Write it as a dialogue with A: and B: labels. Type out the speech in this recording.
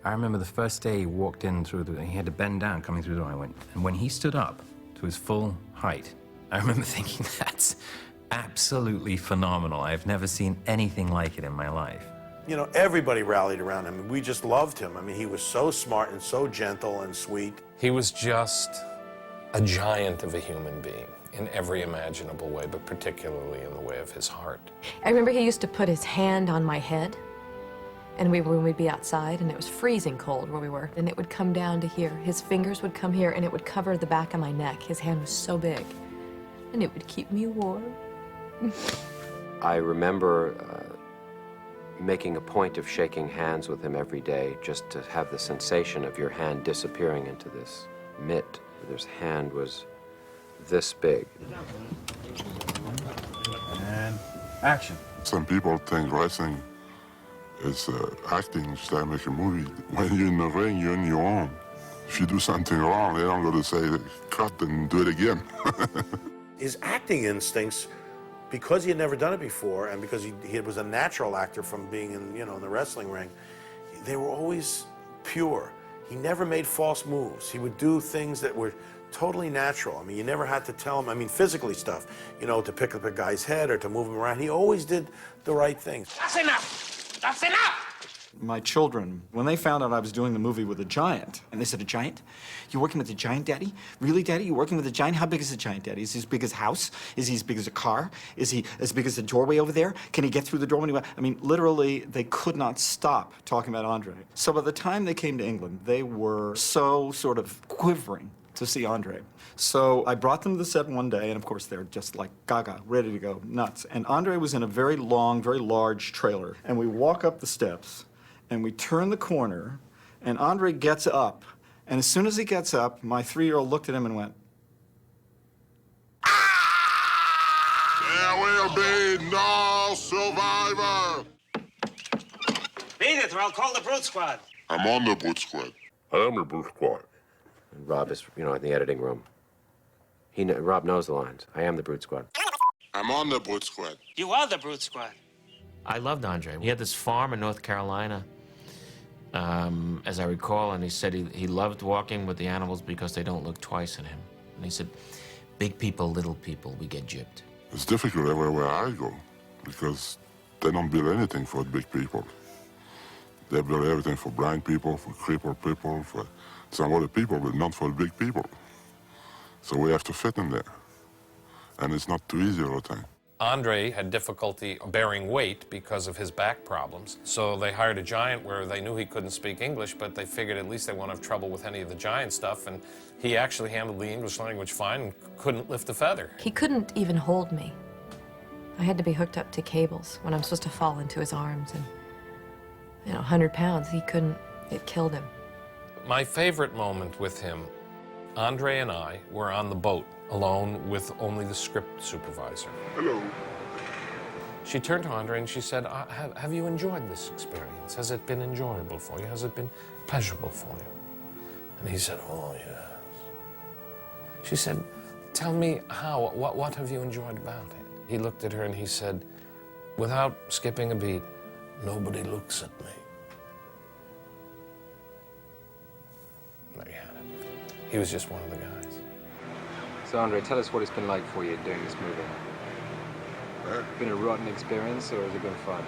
A: I remember the first day he walked in through the, he had to bend down coming through the door. I went, and when he stood up to his full height, I remember thinking, that's absolutely phenomenal. I've never seen anything like it in my life.
B: You know, everybody rallied around him. We just loved him. I mean, he was so smart and so gentle and sweet.
C: He was just a giant of a human being in every imaginable way, but particularly in the way of his heart.
D: I remember he used to put his hand on my head, and when we'd be outside, and it was freezing cold where we were, and it would come down to here. His fingers would come here, and it would cover the back of my neck. His hand was so big, and it would keep me warm.
E: I remember making a point of shaking hands with him every day, just to have the sensation of your hand disappearing into this mitt. His hand was this big.
F: And action.
G: Some people think wrestling is acting, it's like making a movie. When you're in the ring, you're on your own. If you do something wrong, they don't go to say, cut and do it again.
B: His acting instincts, because he had never done it before, and because he was a natural actor from being in, you know, in the wrestling ring, they were always pure. He never made false moves. He would do things that were totally natural. I mean, you never had to tell him, I mean, physically stuff, you know, to pick up a guy's head or to move him around. He always did the right things.
H: That's enough! That's enough!
F: My children, when they found out I was doing the movie with a giant, and they said, a giant? You're working with a giant, Daddy? Really, Daddy? You're working with a giant? How big is a giant, Daddy? Is he as big as a house? Is he as big as a car? Is he as big as the doorway over there? Can he get through the door when he... I mean, literally, they could not stop talking about Andre. So by the time they came to England, they were so sort of quivering to see Andre. So I brought them to the set one day, and of course they're just like gaga, ready to go nuts. And Andre was in a very long, very large trailer. And we walk up the steps, and we turn the corner, and Andre gets up. And as soon as he gets up, my 3-year-old looked at him and went,
G: There will be no survivor!
H: Beat it, or I'll call the Brute Squad.
G: I'm on the Brute Squad. I am the Brute Squad.
E: And Rob is, you know, in the editing room. Rob knows the lines. I am the Brute Squad.
G: I'm on the Brute Squad.
H: You are the Brute Squad.
I: I loved Andre. He had this farm in North Carolina, as I recall, and he said he loved walking with the animals because they don't look twice at him. And he said, big people, little people, we get gypped.
G: It's difficult everywhere I go because they don't build anything for big people. They build everything for blind people, for crippled people, for some other people, but not for big people. So we have to fit in there. And it's not too easy all the time.
C: Andre had difficulty bearing weight because of his back problems. So they hired a giant where they knew he couldn't speak English, but they figured at least they won't have trouble with any of the giant stuff. And he actually handled the English language fine and couldn't lift a feather.
D: He couldn't even hold me. I had to be hooked up to cables when I'm supposed to fall into his arms. And, you know, 100 pounds, he couldn't, it killed him.
C: My favorite moment with him, Andre and I were on the boat alone with only the script supervisor.
G: Hello.
C: She turned to Andre and she said, have you enjoyed this experience? Has it been enjoyable for you? Has it been pleasurable for you? And he said, oh, yes. She said, tell me how, what have you enjoyed about it? He looked at her and he said, without skipping a beat, nobody looks at me. There you have it. He was just one of the guys.
E: So, Andre, tell us what it's been like for you doing this movie. Been a rotten experience, or has it been fun?